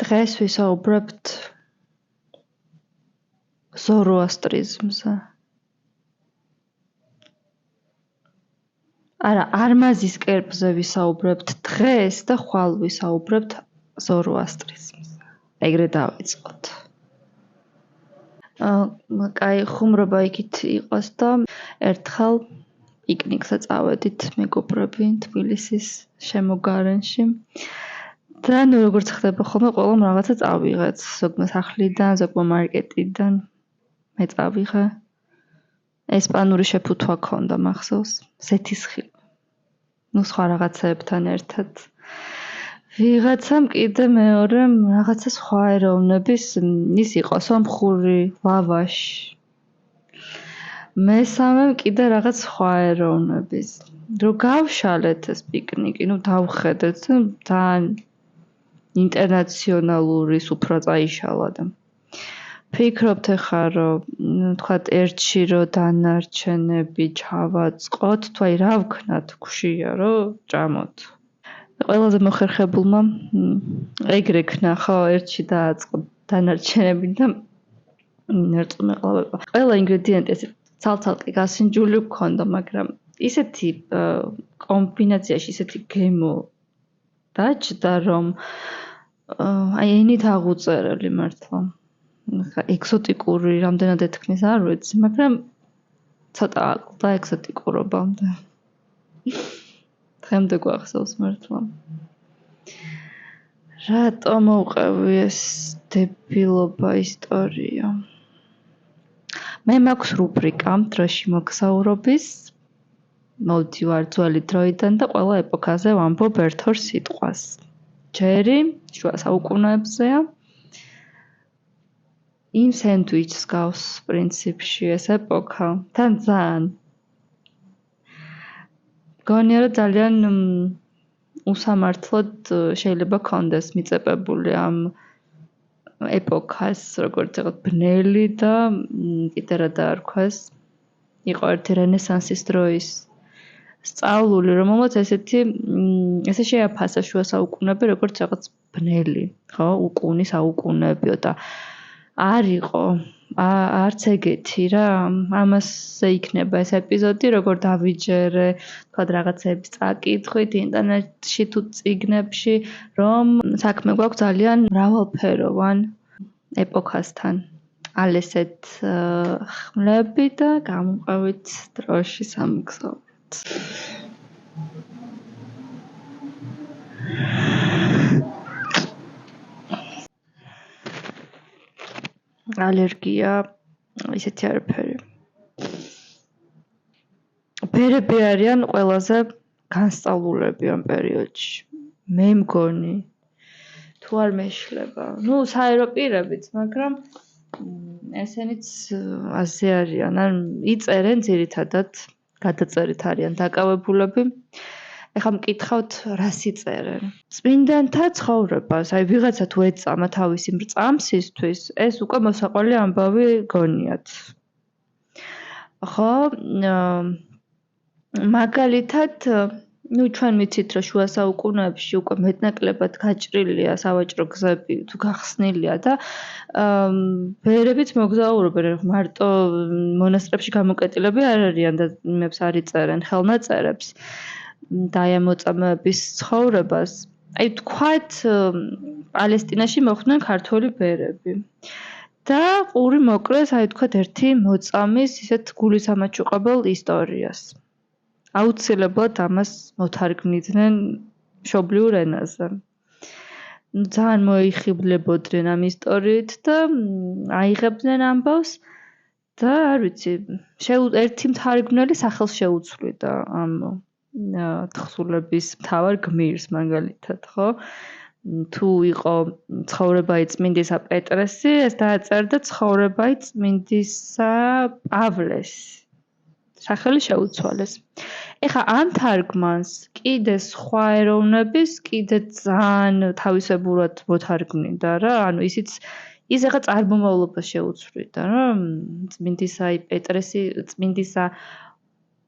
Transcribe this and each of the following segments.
დღეს ვისაუბრებთ ზოროასტრიზმზე. არა, არმაზის კერპზე ვისაუბრებთ დღეს და ხვალ ვისაუბრებთ ზოროასტრიზმზე. ეგრე დავიწყოთ. კაი, ხუმრობა იქით იყოს და ერთხელ პიკნიკზე წავედით მეგობრები თბილისის შემოგარენში. და ნუ როგორც ხდება ხოლმე, ყველამ რაღაცა წავიღეთ. ზოგმა სახლიდან, ზოგმა მარკეტიდან. მე წავიღე. ესპანური შეფუთვა ქონდა მახსოვს, ზეთისხილი. ნუ სხვა რაღაცებთან ერთად. ვიღაცამ კიდე მეორემ რაღაცა სხვა ეროვნების ის იყო სომხური ლავაში. მესამემ კიდე რაღაც სხვა ეროვნების. რო გავშალეთ ეს პიკნიკი, ნუ დავხედეთ, ძალიან ინტერნაციონალური სუფრა წაიშალა და ფიქრობთ ახლა რომ თქვათ ერთში რო დანარჩენები ჩავაწყოთ, თუ აი რა ვქნათ გვშია რომ ჭამოთ. ყველაზე მოხერხებულმა ეგრე ქნა ხო, ერთში დააწყო დანარჩენები და ნერწმეყლავება. ყველა ინგრედიენტი ესე ცალ-ცალკე გასინჯული გქონდა, მაგრამ ისეთი კომბინაციაში ისეთი გემო დაჭდა რომ აი ენით აღუწერელი მართლა. ეგზოტიკური რამდენად ეთქმის არ ვიცი, მაგრამ ცოტა აკლდა ეგზოტიკურობამდე. დღემდე გვახსოვს მართლა. რატო მოვყევი ეს დებილობა ისტორია? მე მაქვს რუბრიკა დროში მოგზაურობის. მოვდივარ ძველი დროიდან და ყველა ეპოქაზე ვამბობ ერთ-ორ სიტყვას. ჯერი შუა საუკუნეებზეა. იმ სენდვიჩს გავს პრინციპში ეს ეპოქა. თან ძალიან. გონია რომ ძალიან უსამართლოდ შეიძლება კონდეს მიწებებული ამ ეპოქას, როგორც ვთქვათ, ბნელი და კიდე რა დაარქვეს. იყო ერთი რენესანსის დროის სწავლული, რომელმაც ესე შეაფასა შუა საუკუნეები როგორც რაღაც ბნელი, ხო, უკუნი საუკუნეებიო და არ იყო არც ეგეთი რა, ამასზე იქნება ეს ეპიზოდი, როგორ დავიჯერე, თქვათ რაღაცების წაკითხვით ინტერნეტში თუ წიგნებში, რომ საქმე გვაქვს ძალიან მრავალფეროვან ეპოქასთან. ალესეთ ხმლები და გამოვყევით დროში სამგზავროდ. ალერგია ისეთი არაფერი. ფერები არიან ყველაზე განსწავლულები ამ პერიოდში. მე მგონი თუ არ მეშლება. ნუ საერო პირებიც, მაგრამ ესენიც ასე არიან. ან იწერენ ძირითადად, გადაწერით არიან დაკავებულები. ეხლა მკითხავთ, რას იწერენ? წმინდანთა ცხოვრებას, აი ვიღაცა თუ ეწამა თავისი მრწამსისთვის, ეს უკვე მოსაყოლი ამბავი გონიათ. ხო, მაგალითად, ნუ ჩვენ ვიცით, რომ შუა საუკუნეებში უკვე მეტნაკლებად გაჭრილია სავაჭრო გზები, თუ გახსნილია და ბერებიც მოგზაურობენ, მარტო მონასტრებში გამოკეტილები არ არიან და იმებს არ იწერენ ხელნაწერებს. და აი მოწამეების ცხოვრებას. აი თქვათ პალესტინაში მოხვდნენ ქართველი ბერები. და ყური მოკლეს აი თქვათ ერთი მოწამის ისეთ გულისამაჩუყებელ ისტორიას. აუცილებლად ამას მოთარგმნიდნენ მშობლიურ ენაზე. ძალიან მოიხიბლებოდნენ ამ ისტორიით და აიღებდნენ ამბავს და არ ვიცი, ერთი მთარგმნელი სახელს შეუცვლიდა ამ თხზულების მთავარ გმირს მაგალითად, ხო? თუ იყო ცხოვრებაი წმინდისა პეტრესი, ეს დააწერდა ცხოვრებაი წმინდისა პავლესი. სახელი შეუცვალეს. ეხლა ამ თარგმანს კიდე სხვა ეროვნების კიდე ძალიან თავისებურად მოთარგმნიდა რა, ანუ ისიც ის ახლა წარმომავლობას შეუცვლიდა რა, წმინდისა პეტრესი, წმინდისა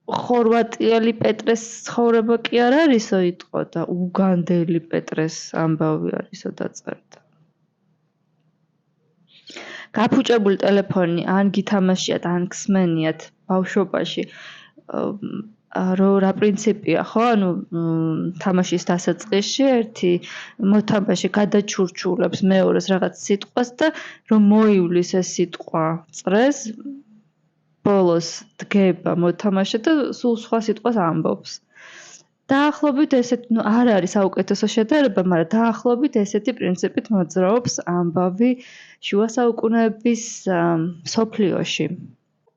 ხორვატიელი პეტრეს ცხოვრება კი არ არისო იტყოდა, უგანდელი პეტრეს ამბავი არისო დაწერდა. გაფუჭებული ტელეფონი ან გითამაშიათ, ან გსმენიათ ბავშვობაში, რა პრინციპია, ხო? ანუ თამაშის დასაწყისში ერთი მოთამაშე გადაჩურჩულებს მეორეს რაღაც სიტყვას და რომ მოივლის ეს სიტყვა წრეს, ბოლოს დგება მოთამაშე და სულ სხვა სიტყვას ამბობს. დაახლოებით ესეთი, არ არის საუკეთესო შედარება, მაგრამ დაახლოებით ესეთი პრინციპით მოძრაობს ამბავი შუა საუკუნეების მსოფლიოში.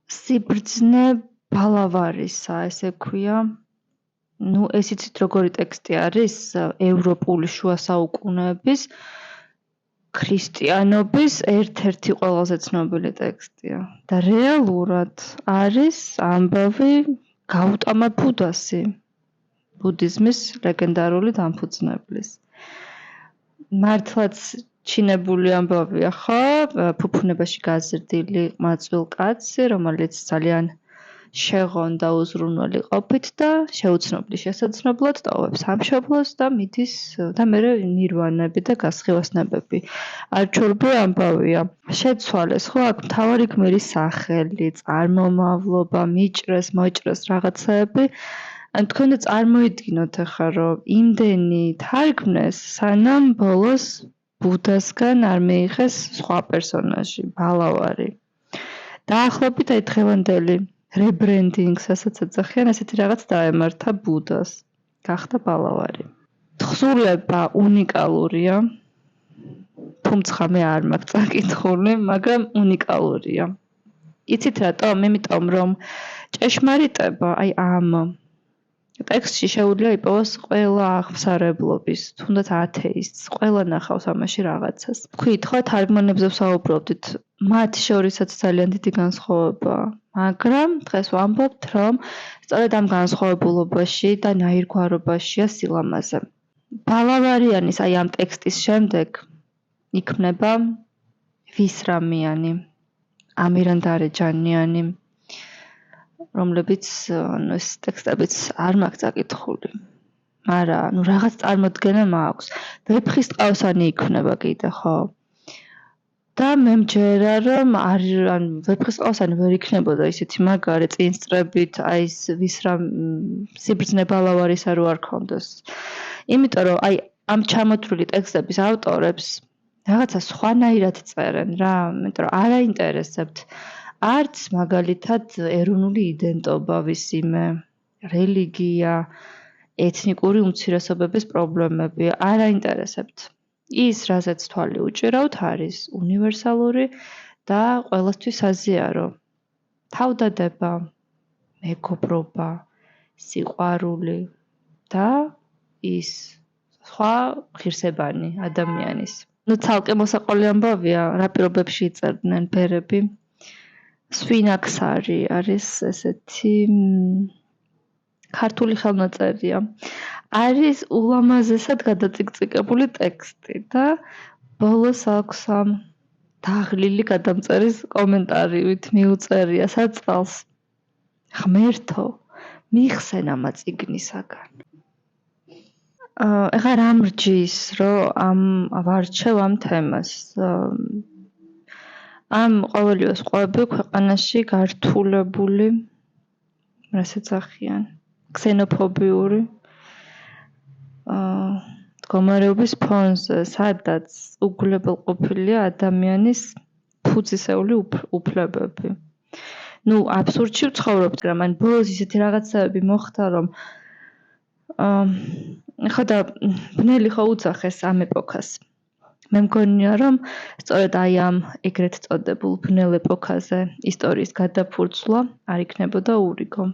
სიბრძნე ბალავარისა, ესე ქვია. ეს იცით როგორი ტექსტი არის? ევროპული შუა საუკუნეების ქრისტიანობის ერთ-ერთი ყველაზე ცნობილი ტექსტია. და რეალურად არის ამბავი გაუტამა ბუდასი. ბუდიზმის ლეგენდარული დამფუძნებლის. მართლაც ჩინებული ამბავია, ხო? ფუფუნებაში გაზრდილი ყმაწვილ კაცი, რომელიც ძალიან შეღონდა უზრუნველი ყოფით და შეუცნობლის შესაძლებლად ტოვებს სამშობლოს და მიდის და მერე ნირვანები და გასხივასნებები. არჩეული ამბავია. შეცვალეს, ხო, აქ მთავარი გმირის სახელი, წარმომავლობა, მიჭრეს, მოჭრეს რაღაცაები. ან თქვენ და წარმოიდგინოთ ახლა, რომ იმდენი თარგმნეს, სანამ ბოლოს ბუდასგან არ მიიღეს სხვა პერსონაჟი, ბალავარი. დაახლოებით აი დღევანდელი rebranding-ს ასაც ეძახიან, ესეთი რაღაც დაემართა ბუდას. გახდა ბალავარი. თხზულება უნიკალურია. თუმცა მე არ მაქვს წაკითხული, მაგრამ უნიკალურია. იცით რატომ? იმიტომ რომ ჭეშმარიტება აი ამ ტექსტში შეუძლია იპოვოს ყველა აღმსარებლობის, თუნდაც ათეისტს, ყველა ნახავს ამაში რაღაცას. თქვით, ხო, თარგმანებზე ვსაუბრობდით, მათ შორისაც ძალიან დიდი განსხვავებაა, მაგრამ დღეს ვამბობთ, რომ სწორედ ამ განსხვავებულობაში და ნაირგვარობაშია სილამაზე. ბალავარიანის აი ამ ტექსტის შემდეგ იქმნება ვისრამიანი, ამირან დარეჯანიანი, რომლებიც ეს ტექსტებიც არ მაქვს წაკითხული. მაგრამ რაღაც წარმოდგენა მაქვს. ვეფხის ტყავსანი იქმნება კიდე, ხო? და მე მჯერა რომ ვეფხის ტყავსანი ვერ იქნებოდა ისეთი მაგარი წინსწრებით, აი ეს სიბრძნე ბალავარისა რო არ ქონდეს. იმიტომ რომ აი ამ ჩამოთვლილი ტექსტების ავტორებს რაღაცა სხვანაირად წერენ რა, იმიტომ რომ არ აინტერესებთ არც მაგალითად ეროვნული იდენტობა ვისიმე, რელიგია, ეთნიკური უმცირესობების პრობლემები, არ აინტერესებთ. ის, რაზეც თვალი უჭირავთ, არის უნივერსალური და ყველასთვის აზიარო. თავდადება, მეგობრობა, სიყვარული და ის სხვა ღირსებანი ადამიანის. ცალკე მოსაყოლი ამბავია, რა პირობებში იწერდნენ ბერები. სვინაქსარი არის ესეთი ქართული ხელნაწერია. არის ულამაზესად გადაწიკწიკებული ტექსტი და ბოლოს აქვს ამ დაღლილი გადამწერის კომენტარივით მიუწერია საწყალს. ღმერთო, მიხსენ ამა წიგნისაგან. ეხლა რა მრჯის, რომ ვარჩევ ამ თემას. ამ ყოველივეს ყვები ქვეყანაში გართულებული, რას ეძახიან, ქსენოფობიური მდგომარეობის ფონზე, სადაც უგულებელყოფილია ადამიანის ფუძისეული უფლებები. აბსურდში ვცხოვრობთ, მაგრამ ბოლოს ისეთი რაღაცები მოხდა, რომ ხოდა და ბნელი ხო უძახეს ამ ეპოქას. მე მგონია, რომ სწორედ აი ამ ეგრეთ წოდებულ ბნელ ეპოქაზე ისტორიის გადაფურცვლა არ იქნებოდა ურიგო.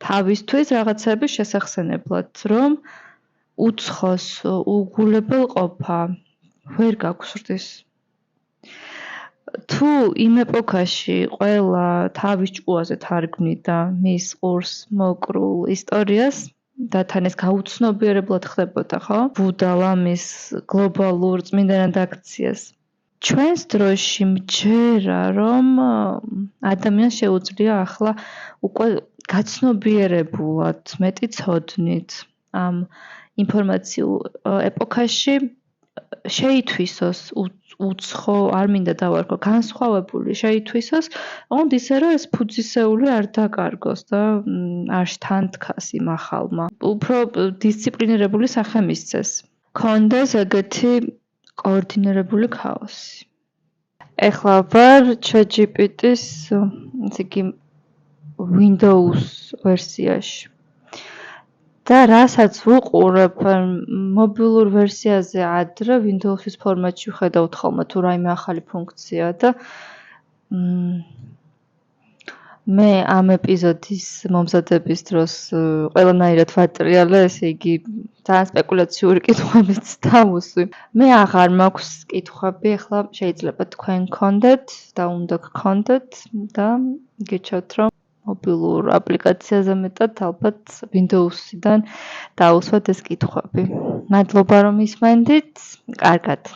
თავისთვის რაღაცების შესახსენებლად, რომ უცხოს უგულებელყოფა ვერ გაგზრდის. თუ იმ ეპოქაში ყველა თავის ჭკუაზე თარგმნიდა მის ყურს მოკრულ ისტორიას და თან ეს გაუცნობიერებლად ხდებოდა, ხო? ბუდა ლამის გლობალურ წმინდანად აქციას. ჩვენს დროში მჯერა, რომ ადამიანს შეუძლია ახლა უკვე გაცნობიერებულად, მეტი ცოდნით ამ ინფორმაციულ ეპოქაში შეითვისოს უცხო, არ მინდა დავარქვა, განსხვავებული შეითვისოს, ოღონდ ისე რომ ეს ფუძისეული არ დაკარგოს და არ შთანთქას იმ ახალმა. უფრო დისციპლინირებული სახე მისცეს. კონდეს ეგეთი კოორდინირებული ქაოსი. ეხლა ვარ ChatGPT-ის ესე იგი Windows ვერსიაში. და რასაც ვუყურებ მობილურ ვერსიაზე ადრე Windows-ის ფორმატში ვხედავთ ხოლმე თუ რაიმე ახალი ფუნქცია და მე ამ ეპიზოდის მომზადების დროს ყველანაირად ვატრიალე, ესე იგი ძალიან სპეკულაციური კითხვებიც დავუსვი. მე აღარ მაქვს კითხვები, ახლა შეიძლება თქვენ გქონდეთ და უნდა გქონდეთ და გირჩევთ რომ მობილურ აპლიკაციაზე მეტად ალბათ Windows-იდან დაუსვათ ეს კითხვები. მადლობა რომ ისმენდით. კარგად.